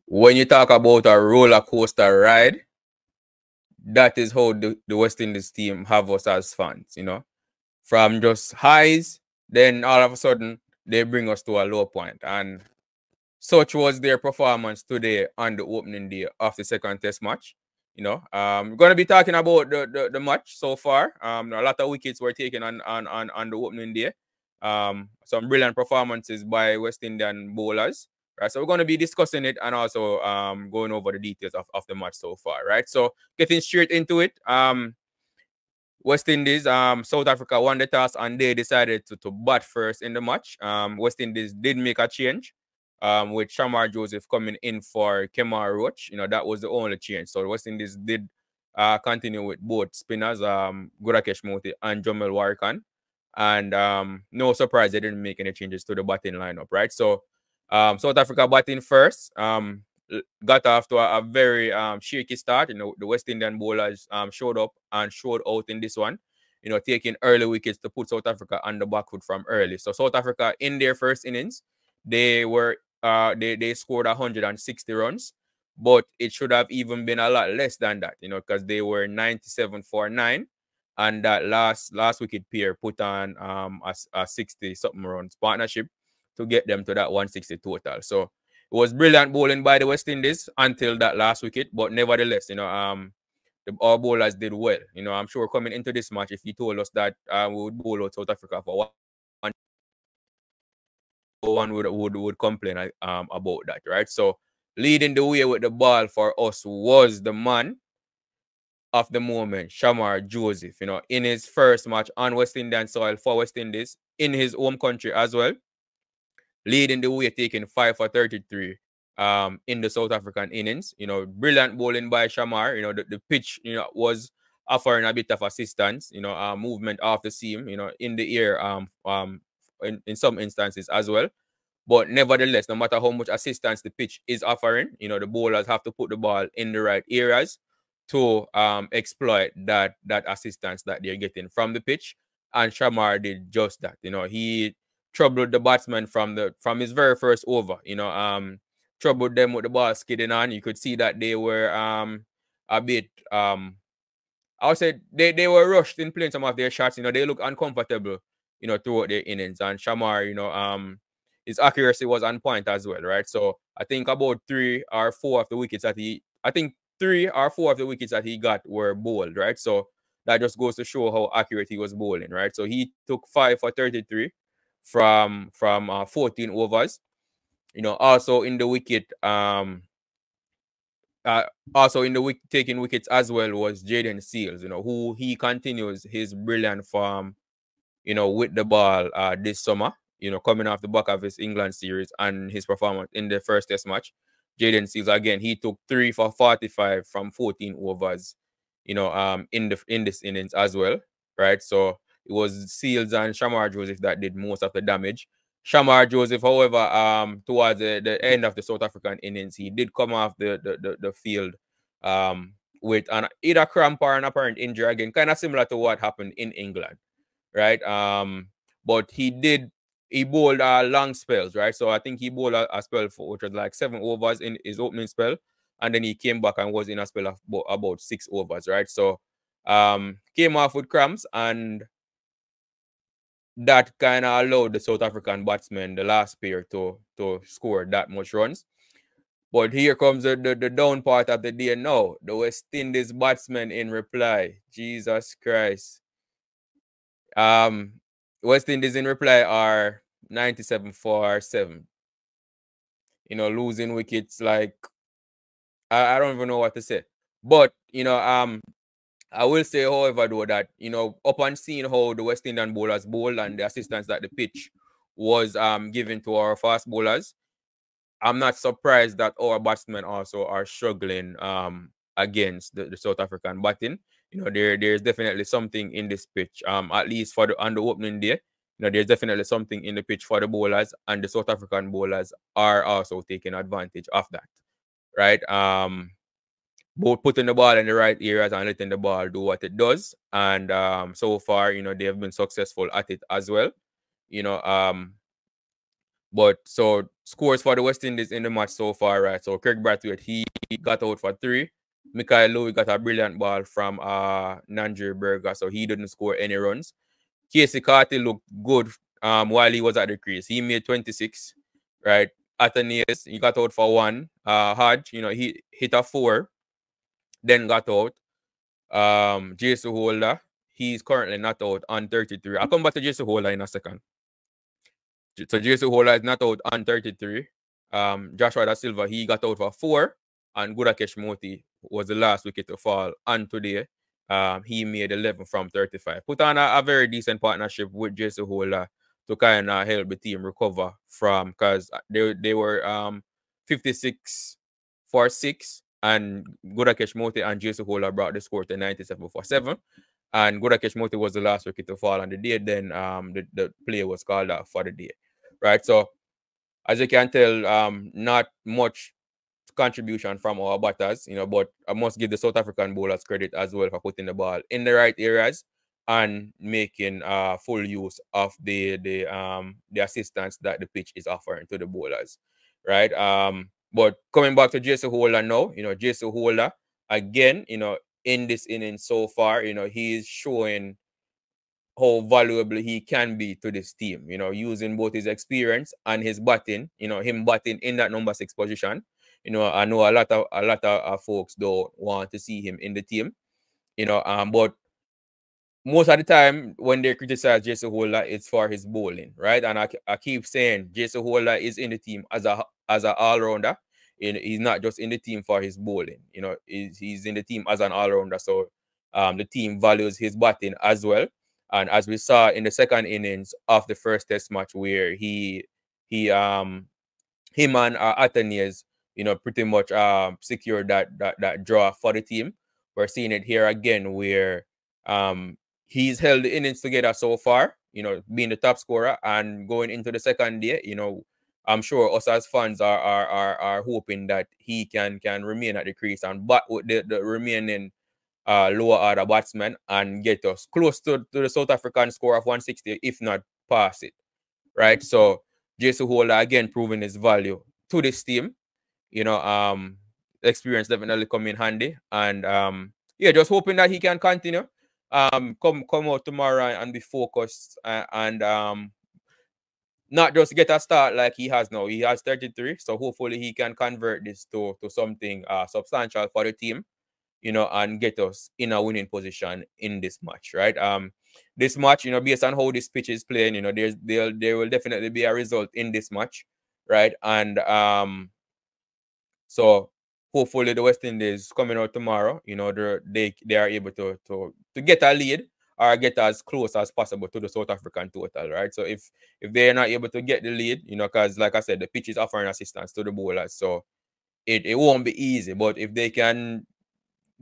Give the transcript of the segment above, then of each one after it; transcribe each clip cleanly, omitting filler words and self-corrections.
when you talk about a roller coaster ride, that is how the West Indies team have us as fans, you know, from just highs, then all of a sudden they bring us to a low point. And such was their performance today on the opening day of the second test match. You know, we're gonna be talking about the match so far. A lot of wickets were taken on the opening day. Some brilliant performances by West Indian bowlers. Right, so we're going to be discussing it and also going over the details of the match so far. Right, so getting straight into it. West Indies, South Africa won the toss and they decided to bat first in the match. West Indies did make a change with Shamar Joseph coming in for Kemar Roach. You know, that was the only change. So West Indies did continue with both spinners, Gurakesh Moti and Jamil Warrikan. And no surprise, they didn't make any changes to the batting lineup, right? So South Africa batting first. Got off to a very shaky start. You know, the West Indian bowlers showed up and showed out in this one, you know, taking early wickets to put South Africa on the back foot from early. So South Africa in their first innings, they were they scored 160 runs, but it should have even been a lot less than that, you know, because they were 97 for 9. And that last wicket pair put on a 60 something runs partnership to get them to that 160 total. So it was brilliant bowling by the West Indies until that last wicket, but nevertheless, you know, our bowlers did well. You know, I'm sure coming into this match, if you told us that we would bowl out South Africa for one would complain about that, right? So leading the way with the ball for us was the man of the moment, Shamar Joseph. You know, in his first match on West Indian soil for West Indies in his home country as well, leading the way, taking 5 for 33 in the South African innings. You know, brilliant bowling by Shamar. You know, the pitch, you know, was offering a bit of assistance, you know, movement off the seam, you know, in the air in some instances as well. But nevertheless, no matter how much assistance the pitch is offering, you know, the bowlers have to put the ball in the right areas to exploit that assistance that they're getting from the pitch. And Shamar did just that. You know, he troubled the batsmen from his very first over. You know, troubled them with the ball skidding on. You could see that they were a bit I would say they were rushed in playing some of their shots. You know, they look uncomfortable, you know, throughout their innings. And Shamar, you know, his accuracy was on point as well, right? So I think about 3 or 4 of the wickets that I think 3 or 4 of the wickets that he got were bowled, right? So that just goes to show how accurate he was bowling, right? So he took 5 for 33 from 14 overs. You know, also in the wicket, taking wickets as well was Jaden Seals, you know, who he continues his brilliant form, you know, with the ball this summer, you know, coming off the back of his England series and his performance in the first test match. Jaden Seals, again, he took 3 for 45 from 14 overs, you know, in this innings as well, right? So it was Seals and Shamar Joseph that did most of the damage. Shamar Joseph, however, towards the end of the South African innings, he did come off the field with either cramp or an apparent injury, again, kind of similar to what happened in England, right? But he bowled long spells, right? So I think he bowled a spell for which was like 7 overs in his opening spell, and then he came back and was in a spell of about 6 overs, right? So came off with cramps, and that kind of allowed the South African batsmen, the last pair, to score that much runs. But here comes the down part of the day now. The West Indies batsmen in reply. Jesus Christ. West Indies in reply are 97 for 7. You know, losing wickets like I don't even know what to say. But, you know, I will say, however, though, that, you know, upon seeing how the West Indian bowlers bowl and the assistance that the pitch was given to our fast bowlers, I'm not surprised that our batsmen also are struggling against the South African batting. You know, there's definitely something in this pitch, at least on the opening day. You know, there's definitely something in the pitch for the bowlers, and the South African bowlers are also taking advantage of that, right? Both putting the ball in the right areas and letting the ball do what it does. And so far, you know, they have been successful at it as well. You know, but so scores for the West Indies in the match so far, right? So Kraig Brathwaite, he got out for 3. Mikhail Louis got a brilliant ball from Nanjir Berger, so he didn't score any runs. Casey Carty looked good while he was at the crease. He made 26, right? Athenius, he got out for 1. Hodge, he hit a 4, then got out. Jason Holder, he's currently not out on 33. I'll come back to Jason Holder in a second. So Jason Holder is not out on 33. Joshua Dasilva, he got out for 4. And Gudakesh Moti was the last wicket to fall on today. He made 11 from 35. Put on a very decent partnership with Jason Holder to kind of help the team recover from, because they were 56 for 6, and Gudakesh Moti and Jason Holder brought the score to 97 for 7. And Gudakesh Moti was the last wicket to fall on the day. Then the play was called off for the day. Right. So as you can tell, not much contribution from our batters, but I must give the South African bowlers credit as well for putting the ball in the right areas and making full use of the assistance that the pitch is offering to the bowlers. Right. But coming back to Jason Holder now, Jason Holder again, in this inning so far, he's showing how valuable he can be to this team, using both his experience and his batting, him batting in that number 6 position. I know a lot of folks don't want to see him in the team, but most of the time when they criticize Jason Holder, it's for his bowling, right? And I keep saying Jason Holder is in the team as a all-rounder. He's not just in the team for his bowling, he's in the team as an all-rounder. So the team values his batting as well. And as we saw in the second innings of the first test match, where him and Athenius, pretty much secured that draw for the team. We're seeing it here again, where he's held the innings together so far, being the top scorer, and going into the second day, I'm sure us as fans are hoping that he can remain at the crease and bat with the remaining lower order batsmen and get us close to the South African score of 160, if not pass it, right? So Jason Holder again proving his value to this team. Experience definitely come in handy, and just hoping that he can continue come out tomorrow and be focused and not just get a start like he has now. He has 33, so hopefully he can convert this to something substantial for the team, and get us in a winning position in this match, right? This match, based on how this pitch is playing, there will definitely be a result in this match, right? And so hopefully the West Indies coming out tomorrow, they are able to get a lead or get as close as possible to the South African total, right? So if they are not able to get the lead, because like I said, the pitch is offering assistance to the bowlers, so it won't be easy. But if they can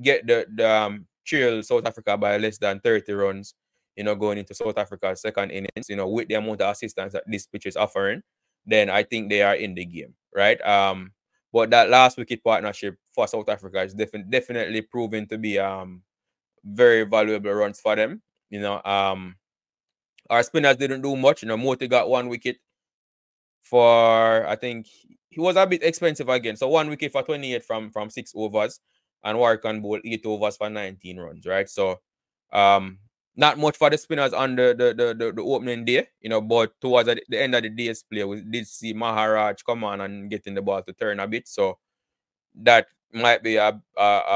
get the trail South Africa by less than 30 runs, going into South Africa's second innings, with the amount of assistance that this pitch is offering, then I think they are in the game, right? But that last wicket partnership for South Africa is definitely proven to be very valuable runs for them. Our spinners didn't do much. Moti got 1 wicket for, I think he was a bit expensive again. So 1 wicket for 28 from 6 overs, and Warrican bowled 8 overs for 19 runs, right? So not much for the spinners on the opening day, but towards the end of the day's play, we did see Maharaj come on and getting the ball to turn a bit. So that might be a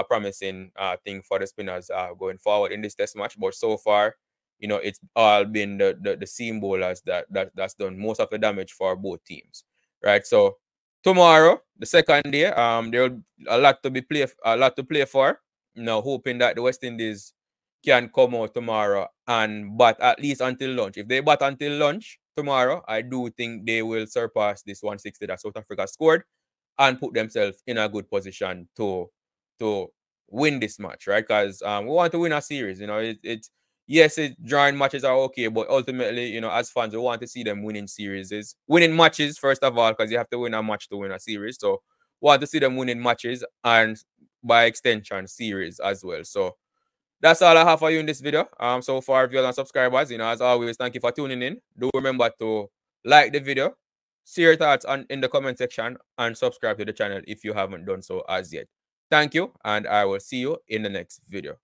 promising thing for the spinners going forward in this test match. But so far, it's all been the seam bowlers that's done most of the damage for both teams, right? So tomorrow, the second day, there will a lot to play for. Hoping that the West Indies can come out tomorrow and bat at least until lunch. If they bat until lunch tomorrow, I do think they will surpass this 160 that South Africa scored and put themselves in a good position to win this match, right? Because we want to win a series. Yes, drawing matches are okay, but ultimately, as fans, we want to see them winning matches first of all, because you have to win a match to win a series. So we want to see them winning matches and by extension series as well. So that's all I have for you in this video. So far, viewers and subscribers, as always, thank you for tuning in. Do remember to like the video, See your thoughts in the comment section and subscribe to the channel if you haven't done so as yet. Thank you, and I will see you in the next video.